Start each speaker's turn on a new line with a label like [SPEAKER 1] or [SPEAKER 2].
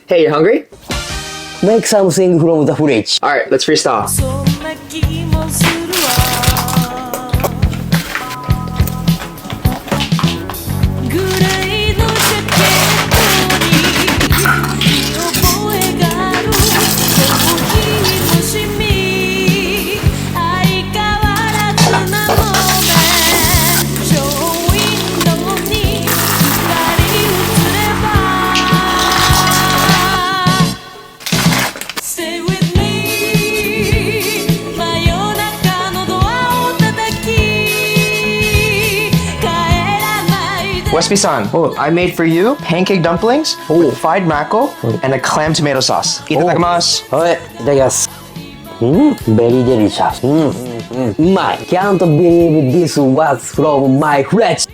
[SPEAKER 1] Hey, you hungry?
[SPEAKER 2] Make something from the fridge.
[SPEAKER 1] Alright, let's freestyle. Uespiii-san, I made for you pancake dumplings with fried mackerel and a clam tomato sauce. Itadakimasu.
[SPEAKER 2] はい、いただきます。Very delicious. うまい。Can't believe this was from my fridge.